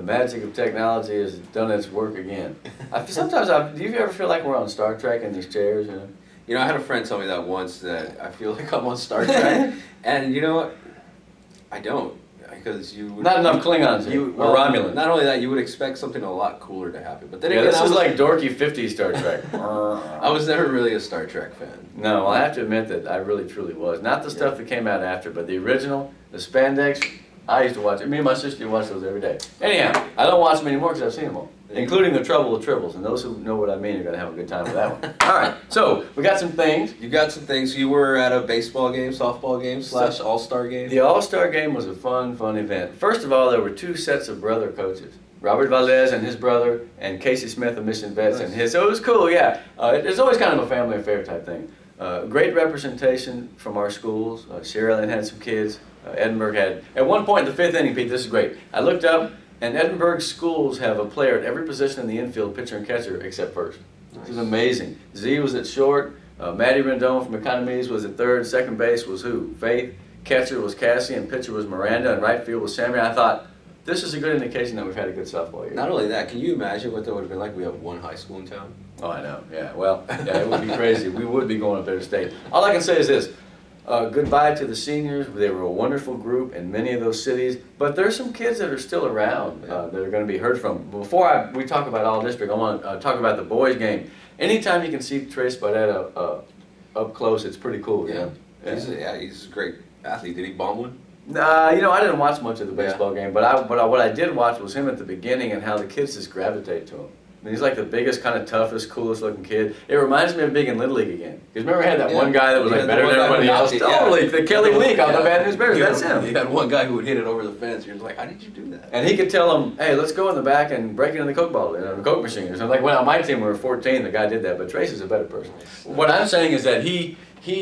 magic of technology has done its work again. Do you ever feel like we're on Star Trek in these chairs? You know, I had a friend tell me that once, that I feel like I'm on Star Trek, and you know what? I don't, because you would, Not enough Klingons or Romulans. Not only that, you would expect something a lot cooler to happen. But then Yeah, again, this is like dorky 50s Star Trek. I was never really a Star Trek fan. No, I have to admit that I really truly was. Not the stuff that came out after, but the original, the spandex. I used to watch it. Me and my sister watch those every day. Anyhow, I don't watch them anymore because I've seen them all, including The Trouble with Tribbles. And those who know what I mean are going to have a good time with that one. All right, so we got some things. You got some things. You were at a baseball game, softball game / all-star game. The all-star game was a fun event. First of all, there were two sets of brother coaches. Robert Valdez and his brother, and Casey Smith of Mission Vets and his. So it was cool, yeah. It's always kind of a family affair type thing. Great representation from our schools. Sierra Leone had some kids. Edinburgh had, at one point in the 5th inning, Pete, this is great. I looked up, and Edinburgh schools have a player at every position in the infield, pitcher and catcher, except first. Nice. This is amazing. Z was at short. Matty Rendon from Economies was at third. Second base was who? Faith. Catcher was Cassie, and pitcher was Miranda, and right field was Samuel. I thought, this is a good indication that we've had a good softball year. Not only that, can you imagine what that would have been like? We have one high school in town. Oh, I know. Yeah, well, yeah, it would be crazy. We would be going up there to state. All I can say is this. Goodbye to the seniors. They were a wonderful group in many of those cities, but there's some kids that are still around that are going to be heard from. Before we talk about all district, I want to talk about the boys game. Anytime you can see Trace Barretta up close, it's pretty cool. Yeah, he's a great athlete. Did he bomb one? I didn't watch much of the baseball game, but what I did watch was him at the beginning and how the kids just gravitate to him. And he's like the biggest, kind of toughest, coolest looking kid. It reminds me of being in Little League again. Because remember we had that one guy that was like better than everybody else? Totally, the Kelly Leak on the Bad News Bears, that's him. He had one guy who would hit it over the fence. You're like, how did you do that? And he could tell him, hey, let's go in the back and break into the Coke bottle, the Coke machine. Or something. Like when on my team we were 14, the guy did that, but Trace is a better person. What I'm saying is that he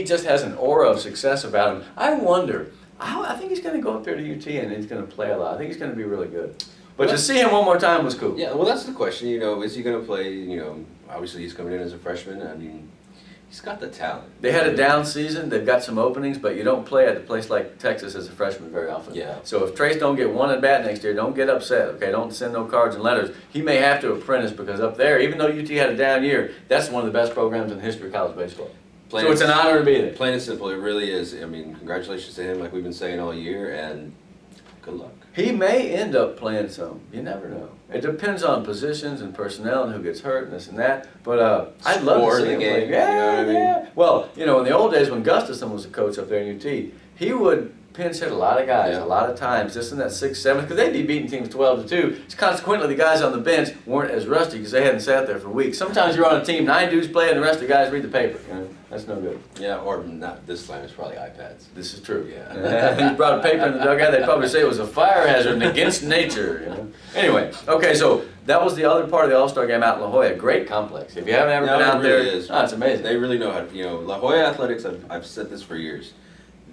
just has an aura of success about him. I wonder, I think he's going to go up there to UT and he's going to play a lot. I think he's going to be really good. But to see him one more time was cool. Yeah, well, that's the question. Is he going to play? Obviously he's coming in as a freshman. I mean, he's got the talent. They had a down season. They've got some openings, but you don't play at a place like Texas as a freshman very often. Yeah. So if Trace don't get one at bat next year, don't get upset. Okay, don't send no cards and letters. He may have to apprentice because up there, even though UT had a down year, that's one of the best programs in the history of college baseball. So it's an honor to be there. Plain and simple, it really is. I mean, congratulations to him, like we've been saying all year, and good luck. He may end up playing some. You never know. It depends on positions and personnel and who gets hurt and this and that. But I'd love to see him play. Yeah, you know what I mean? Yeah. Well, in the old days when Gustafson was the coach up there in UT, he would pinch hit a lot of guys a lot of times, just in that 6th, 7th, because they'd be beating teams 12-2. So consequently, the guys on the bench weren't as rusty because they hadn't sat there for weeks. Sometimes you're on a team, 9 dudes play, and the rest of the guys read the paper. That's no good. Yeah, or not this time. It's probably iPads. This is true. Yeah. You brought a paper in the dugout, they'd probably say it was a fire hazard and against nature. Anyway, okay, so that was the other part of the All-Star game out in La Jolla. Great complex. If you haven't ever been out there, it's amazing. They really know how to. La Jolla Athletics. I've said this for years.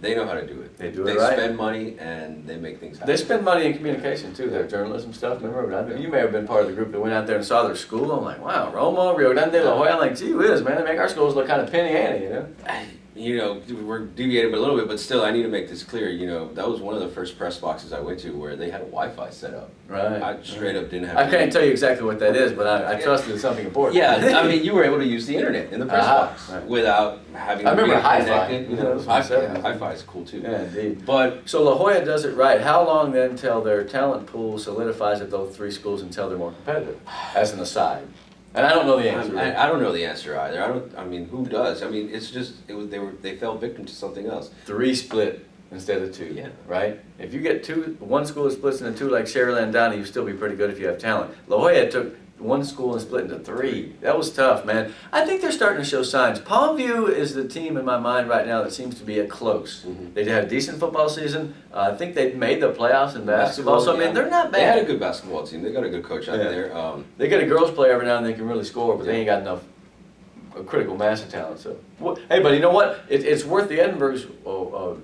They know how to do it. They do it right. They spend money and they make things happen. They spend money in communication too, their journalism stuff. Remember, you may have been part of the group that went out there and saw their school. I'm like, wow, Roma, Rio Grande, La Jolla. I'm like, gee whiz, man, they make our schools look kind of penny-ante, We're deviating a little bit, but still, I need to make this clear. That was one of the first press boxes I went to where they had a Wi-Fi set up. Right. I straight up didn't have. I can't tell you exactly what that is, but I trusted it's something important. Yeah, I mean, you were able to use the internet in the press box without having. I remember Hi-Fi. Hi-Fi is cool too. Yeah, indeed. But so La Jolla does it right. How long then till their talent pool solidifies at those 3 schools until they're more competitive? As an aside. And I don't know the answer. I don't know the answer either. Who does? I mean, it's just they fell victim to something else. 3 split instead of 2. Yeah. Right. If you get 2, one school that splits into 2 like Sherrill and Downey, you still be pretty good if you have talent. La Jolla took 1 school and split into 3. That was tough, man. I think they're starting to show signs. Palmview is the team in my mind right now that seems to be close. Mm-hmm. They had a decent football season. I think they made the playoffs in basketball. So I mean, they're not bad. They had a good basketball team. They got a good coach out there. They get a girls player every now and then can really score, but they ain't got enough critical mass of talent. So, hey, but you know what? It's worth the Edinburgh's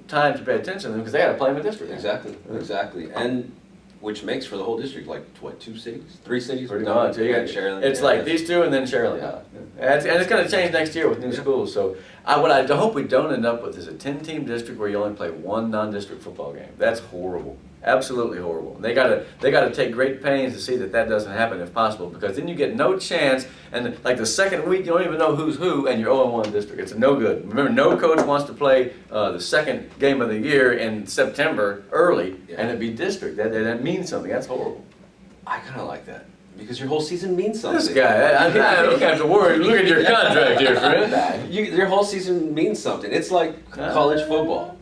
time to pay attention to them because they got to play in the district. Exactly. And which makes for the whole district, like, 2 cities? 3 cities? Pretty much. It's like these 2 and then Sherrill. And it's going to change next year with new schools. So What I hope we don't end up with is a 10-team district where you only play one non-district football game. That's horrible. Absolutely horrible. They gotta take great pains to see that that doesn't happen if possible, because then you get no chance, and like the second week you don't even know who's who, and you're 0-1 district. It's no good. Remember, no coach wants to play the second game of the year in September early, and it be district. That means something. That's horrible. I kind of like that because your whole season means something. This guy, I don't have to worry. Look at your contract here, friend. Your whole season means something. It's like college football.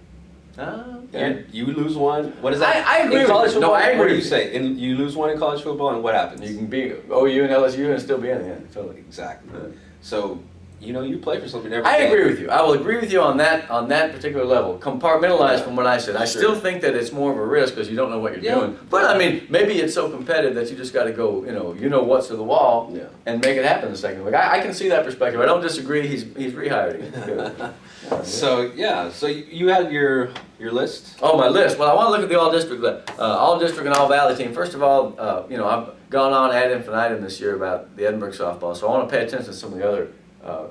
You lose one. What is that? I agree in college with you. football. No, I agree What do you with you. say? You lose one in college football, and what happens? You can be OU and LSU and still be in the end. Totally. Exactly. Yeah. So, you play for something every I game. agree with you. I will agree with you on that particular level. Compartmentalized from what I said. I still think that it's more of a risk because you don't know what you're doing. But I mean, maybe it's so competitive that you just got to go, what's to the wall and make it happen the second week. I can see that perspective. I don't disagree. He's rehired again. So you had your list. Oh, my list. Well, I want to look at the all district and all valley team. First of all, I've gone on ad infinitum this year about the Edinburgh softball, so I want to pay attention to some of the other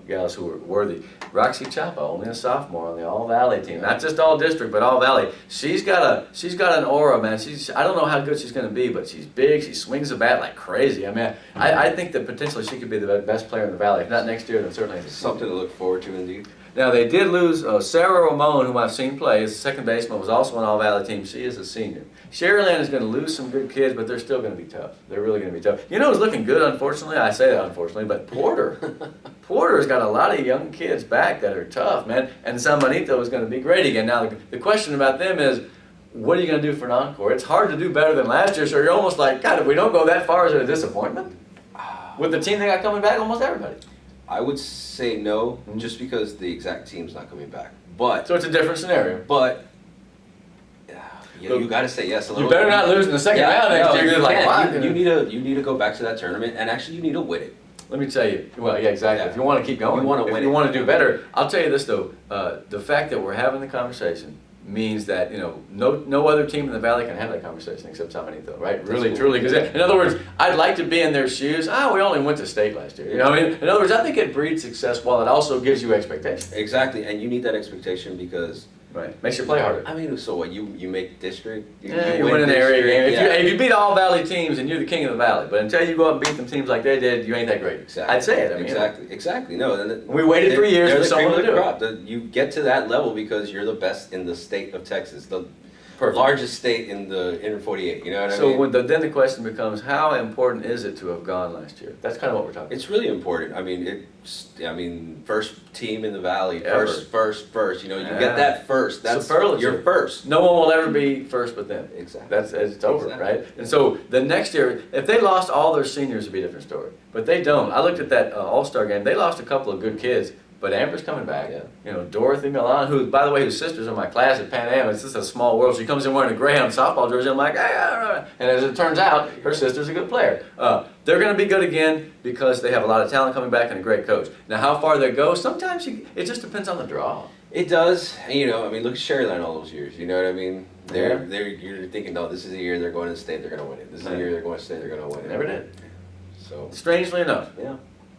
gals who were worthy. Roxy Chapa, only a sophomore on the All Valley team, not just All District, but All Valley. She's got an aura, man. I don't know how good she's going to be, but she's big. She swings the bat like crazy. I mean, I think that potentially she could be the best player in the Valley. If not next year, then certainly Something to look forward to, indeed. Now, they did lose Sarah Ramon, whom I've seen play, as a second baseman, was also an All-Valley team. She is a senior. Sherryland is going to lose some good kids, but they're still going to be tough. They're really going to be tough. You know who's looking good, unfortunately? I say that unfortunately, but Porter. Porter's got a lot of young kids back that are tough, man. And San Benito is going to be great again. Now, the question about them is, what are you going to do for an encore? It's hard to do better than last year, so you're almost like, God, if we don't go that far, is it a disappointment? With the team they got coming back, almost everybody. I would say no, just because the exact team's not coming back. But So it's a different scenario. But you got to say yes a little. You better not lose in the second round next year. You You're like, can't. wow. You need to go back to that tournament, and actually you need to win it. Let me tell you. Well, yeah, exactly. Yeah. If you want to keep going, You wanna win if you it. want to do better, I'll tell you this though. The fact that we're having the conversation means that no other team in the Valley can have that conversation except San Benito, right? Really, cool. truly. Because in other words, I'd like to be in their shoes. We only went to state last year. You know what I mean? In other words, I think it breeds success while it also gives you expectation. Exactly, and you need that expectation because. Right. Makes you play harder. I mean, so what? You make district. You win an area game. district, If you beat all Valley teams, and you're the king of the Valley. But until you go up and beat them teams like they did, you ain't that great. Exactly. I'd say it. I mean, Exactly. No. We waited 3 years they're for the someone cream to of the do it. crop. You get to that level because you're the best in the state of Texas, the Perfect. largest state in the inner 48. You know what I So mean? then the question becomes, how important is it to have gone last year? That's kind of what we're talking It's really important. I mean, first team in the Valley, Ever. first. You Yeah. get that first. That's Superlative. you're first. No one will ever be first but them. Exactly. It's over, Exactly. right? And so the next year, if they lost all their seniors, it'd be a different story. But they don't. I looked at that All-Star game. They lost a couple of good kids, but Amber's coming back. Yeah. Dorothy Milan, who, by the way, whose sister's in my class at Pan Am. It's just a small world. She comes in wearing a Greyhound softball jersey. I'm like, hey. And as it turns out, her sister's a good player. They're going to be good again because they have a lot of talent coming back and a great coach. Now, how far they go, sometimes it just depends on the draw. It does. And, I mean, look at Sherryland all those years. You know what I mean? You're thinking, no, this is the year they're going to state, they're going to win it. This is the year they're going to state, they're going to win it. Never did. So Strangely enough. yeah.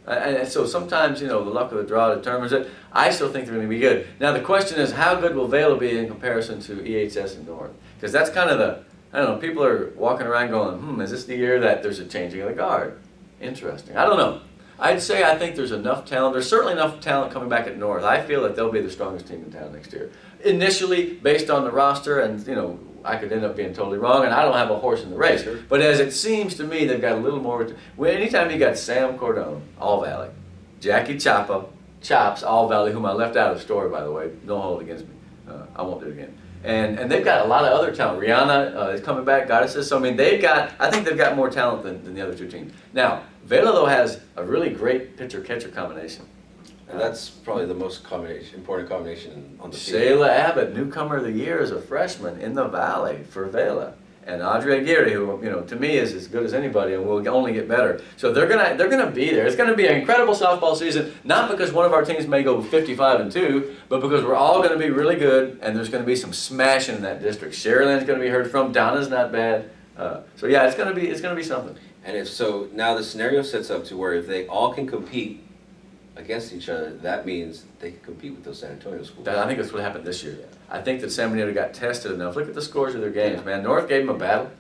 And so sometimes, the luck of the draw determines it. I still think they're going to be good. Now the question is, how good will Vela be in comparison to EHS and North? Because that's kind of people are walking around going, is this the year that there's a changing of the guard? Interesting. I don't know. I think there's enough talent. There's certainly enough talent coming back at North. I feel that they'll be the strongest team in town next year. Initially, based on the roster, and I could end up being totally wrong, and I don't have a horse in the race. Sure. But as it seems to me, they've got a little more. Anytime you got Sam Cordone, All Valley, Jackie Chops, All Valley, whom I left out of the story, by the way. Don't hold it against me. I won't do it again. And they've got a lot of other talent. Rihanna is coming back, Goddesses. So I mean, I think they've got more talent than the other two teams. Now, Vela though has a really great pitcher-catcher combination. And that's probably the most important combination on the field. Shayla Abbott, newcomer of the year as a freshman in the Valley for Vela. And Audrey Aguirre, who to me is as good as anybody and will only get better. So they're gonna be there. It's gonna be an incredible softball season, not because one of our teams may go 55-2, but because we're all gonna be really good and there's gonna be some smashing in that district. Sherryland's gonna be heard from. Donna's not bad. So yeah, it's gonna be something. And if so, now the scenario sets up to where if they all can compete against each other, that means they can compete with those San Antonio schools. I think that's what happened this year. I think that San Benito got tested enough. Look at the scores of their games, man. North gave them a battle.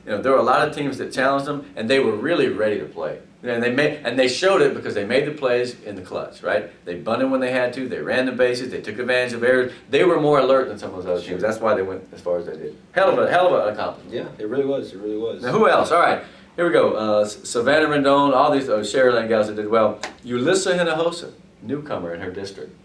There were a lot of teams that challenged them, and they were really ready to play. And they showed it because they made the plays in the clutch, right? They bunted when they had to. They ran the bases. They took advantage of errors. They were more alert than some of those other teams. That's why they went as far as they did. Hell of an accomplishment. Yeah, it really was. It really was. Now, who else? All right, here we go. Savannah Rendon, all these Sharyland gals that did well. Ulissa Hinojosa, newcomer in her district.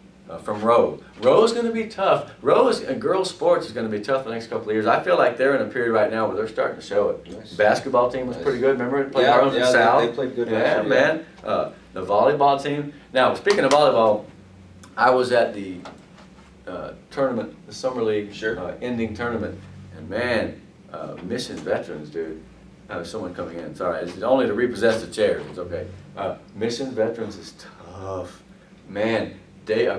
From Rowe. Rowe's going to be tough. Rowe's girls sports is going to be tough the next couple of years. I feel like they're in a period right now where they're starting to show it. Nice. Basketball team was pretty good. Remember it played Yeah, South. they played good. Yeah, man. The volleyball team. Now, speaking of volleyball, I was at the tournament, the summer league ending tournament, and man, Mission Veterans, dude. Someone coming in. It's all right. It's only to repossess the chairs. It's okay. Mission Veterans is tough, man.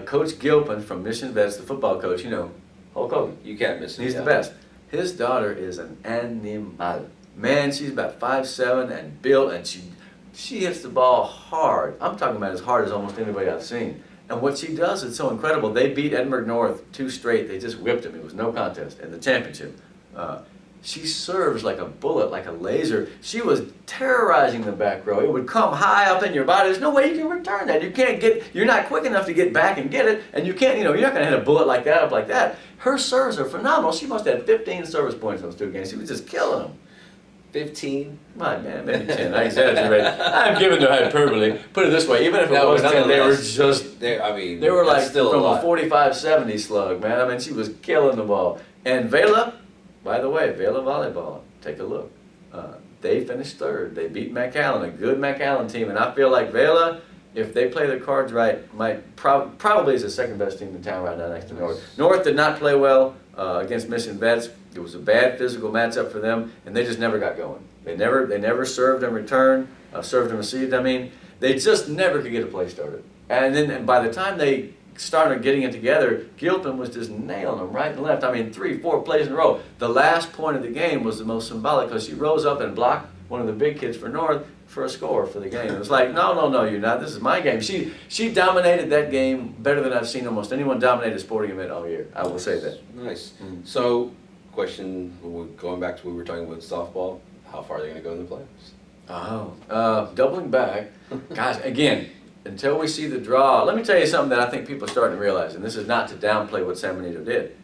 Coach Gilpin from Mission Vets, the football coach, Hulk Hogan. You can't miss it. He's the best. His daughter is an animal. Man, she's about 5'7" and built, and she hits the ball hard. I'm talking about as hard as almost anybody I've seen. And what she does is so incredible. They beat Edinburgh North 2 straight. They just whipped them. It was no contest in the championship. She serves like a bullet, like a laser. She was terrorizing the back row. It would come high up in your body. There's no way you can return that. You're not quick enough to get back and get it, and you can't, you're not going to hit a bullet like that up like that. Her serves are phenomenal. She must have had 15 service points in those 2 games. She was just killing them. 15? My man, maybe 10. I exaggerated. I'm giving the hyperbole. Put it this way, even if it was 10, they were just, they were like still from a 45-70 slug, man. I mean, she was killing the ball. And Vela, by the way, Vela Volleyball, take a look. They finished 3rd. They beat McAllen, a good McAllen team. And I feel like Vela, if they play their cards right, probably is the 2nd best team in town right now next to North. North did not play well against Mission Vets. It was a bad physical matchup for them, and they just never got going. They never served and returned, served and received, I mean. They just never could get a play started. And by the time they started getting it together, Gilpin was just nailing them right and left. I mean, 3-4 plays in a row. The last point of the game was the most symbolic because she rose up and blocked one of the big kids for North for a score for the game. It was like, no, you're not. This is my game. She dominated that game better than I've seen almost anyone dominate a sporting event all year. I will say that. Nice. So, question, going back to what we were talking about softball, how far are they going to go in the playoffs? Doubling back. Guys, again, until we see the draw, let me tell you something that I think people are starting to realize, and this is not to downplay what San Benito did.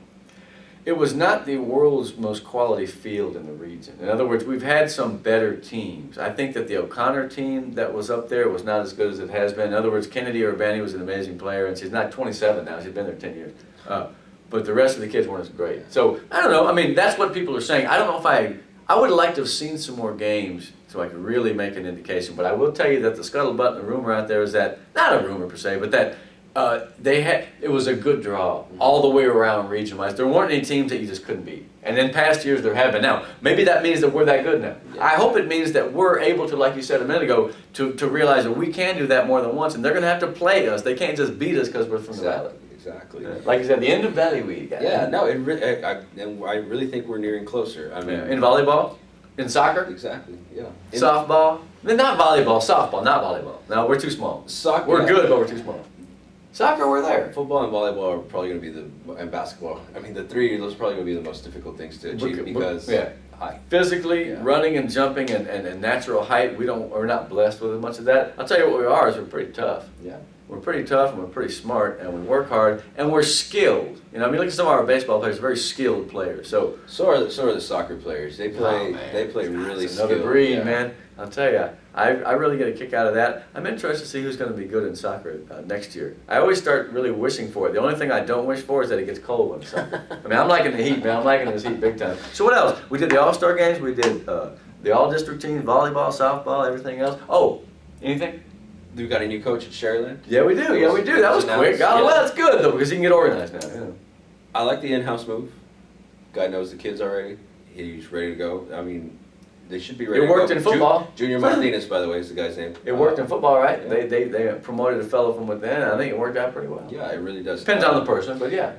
It was not the world's most quality field in the region. In other words, we've had some better teams. I think that the O'Connor team that was up there was not as good as it has been. In other words, Kennedy Urbani was an amazing player, and she's not 27 now. She's been there 10 years. But the rest of the kids weren't as great. So, I don't know. I mean, that's what people are saying. I don't know if I would have liked to have seen some more games so I could really make an indication. But I will tell you that the scuttlebutt and the rumor out there is that, not a rumor per se, but that it was a good draw all the way around region-wise. There weren't any teams that you just couldn't beat. And in past years there have been. Now, maybe that means that we're that good now. Yeah. I hope it means that we're able to, like you said a minute ago, to realize that we can do that more than once, and they're going to have to play us. They can't just beat us because we're from the valley. Exactly. Like you said, the end of Valley Week. Yeah, no, I really think we're nearing closer. I mean, in volleyball, in soccer, exactly. Yeah. Softball, not volleyball, softball, not volleyball. No, we're too small. Soccer, we're good, but we're too small. Soccer, we're there. Football and volleyball are probably going to be and basketball. I mean, the 3 those are probably going to be the most difficult things to achieve because height. Physically, running and jumping and natural height, we're not blessed with much of that. I'll tell you what we are is we're pretty tough. Yeah. We're pretty tough and we're pretty smart and we work hard and we're skilled. I mean, look at some of our baseball players, very skilled players. So are the soccer players. They play really skilled. Another breed, man. I'll tell you, I really get a kick out of that. I'm interested to see who's going to be good in soccer next year. I always start really wishing for it. The only thing I don't wish for is that it gets cold in summer. I mean, I'm liking the heat, man. I'm liking this heat big time. So what else? We did the All-Star games. We did the all-district teams, volleyball, softball, everything else. Oh, anything? We got a new coach at Sharyland. Yeah, we do. Yeah, we do. That was quick. Well, that's good, though, because he can get organized now. Yeah. I like the in-house move. Guy knows the kids already. He's ready to go. I mean, they should be ready to go. It worked in football. Junior Martinez, by the way, is the guy's name. It worked in football, right? Yeah. They promoted a fellow from within, and I think it worked out pretty well. Yeah, it really does. Depends on the person, but yeah.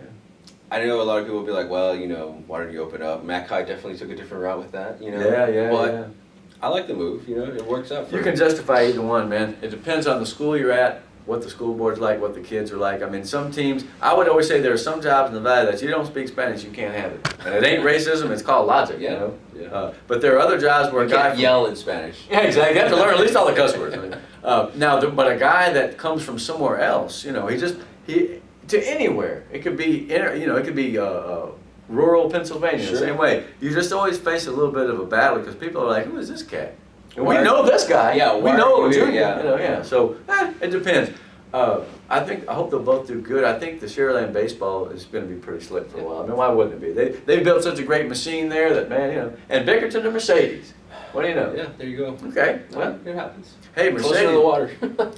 I know a lot of people will be like, well, why don't you open up? Mackay definitely took a different route with that, Yeah. I like the move, it works out for you can justify either one, man. It depends on the school you're at, what the school board's like, what the kids are like. I mean, some teams, I would always say there are some jobs in the Valley that you don't speak Spanish, you can't have it. And it ain't racism, it's called logic, you know? Yeah. But there are other jobs where You can't yell in Spanish. Yeah, exactly. You have to learn at least all the cuss words. But a guy that comes from somewhere else, you know, to anywhere. It could be, it could be rural Pennsylvania, the same way. You just always face a little bit of a battle because people are like, who is this cat? And we know this guy. Yeah, we know Junior. Yeah. So it depends. I hope they'll both do good. I think the Sharyland baseball is going to be pretty slick for a while. I mean, why wouldn't it be? They've built such a great machine there that, man, you know. And Bickerton and Mercedes. What do you know? Yeah, there you go. Okay. Well, it happens. Hey, Mercedes. Closer to the water.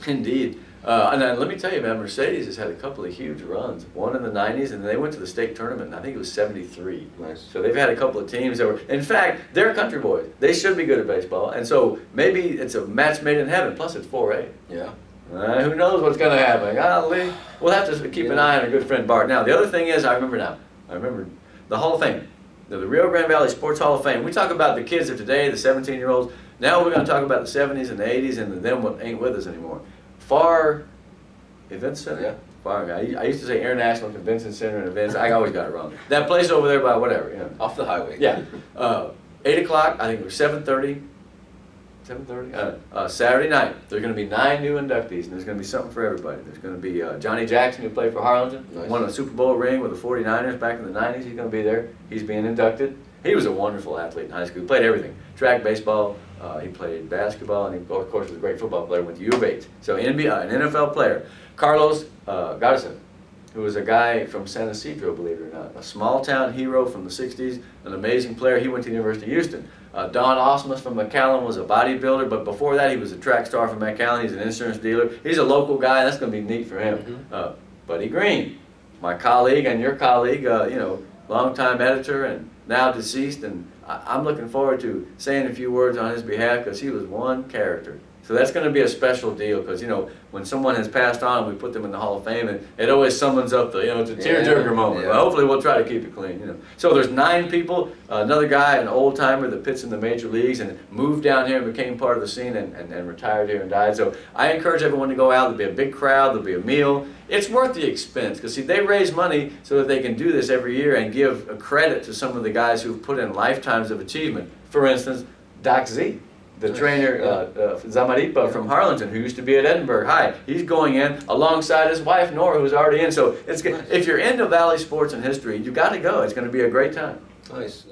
Indeed. And let me tell you, man, Mercedes has had a couple of huge runs. One in the 90s, and they went to the state tournament, and I think it was 73. Nice. So they've had a couple of teams that were, in fact, they're country boys. They should be good at baseball. And so maybe it's a match made in heaven, plus it's 4A. Yeah. Who knows what's going to happen? Golly. We'll have to keep an eye on our good friend Bart. Now, the other thing is, I remember the Hall of Fame, the Rio Grande Valley Sports Hall of Fame. We talk about the kids of today, the 17-year-olds. Now we're going to talk about the 70s and the 80s and them what ain't with us anymore. FAR Event Center? Yeah. FAR. I used to say International Convention Center and Events. I always got it wrong. That place over there by whatever, you know. Off the highway. Yeah. 8 o'clock, I think it was 7:30. 7:30? Saturday night. There's going to be 9 new inductees, and there's going to be something for everybody. There's going to be Johnny Jackson, who played for Harlingen, Nice. won a Super Bowl ring with the 49ers back in the 90s. He's going to be there. He's being inducted. He was a wonderful athlete in high school. He played everything. Track, baseball, he played basketball, and he, of course, was a great football player. Went to U of H. So an NFL player. Carlos Garza, who was a guy from San Ysidro, believe it or not. A small-town hero from the 60s, an amazing player. He went to the University of Houston. Don Osmus from McAllen was a bodybuilder, but before that he was a track star from McAllen. He's an insurance dealer. He's a local guy. That's going to be neat for him. Buddy Green, my colleague and your colleague, longtime editor and now deceased, and I'm looking forward to saying a few words on his behalf because he was one character. So that's going to be a special deal because, when someone has passed on, we put them in the Hall of Fame, and it always summons up the, it's a tearjerker moment. Yeah. Well, hopefully we'll try to keep it clean, So there's 9 people, another guy, an old timer that pitched in the major leagues and moved down here and became part of the scene and retired here and died. So I encourage everyone to go out. There'll be a big crowd. There'll be a meal. It's worth the expense because, see, they raise money so that they can do this every year and give a credit to some of the guys who've put in lifetimes of achievement. For instance, Doc Z. The trainer, Zamaripa from Harlingen, who used to be at Edinburgh High, he's going in alongside his wife, Nora, who's already in. So if you're into Valley sports and history, you've got to go. It's going to be a great time. Nice.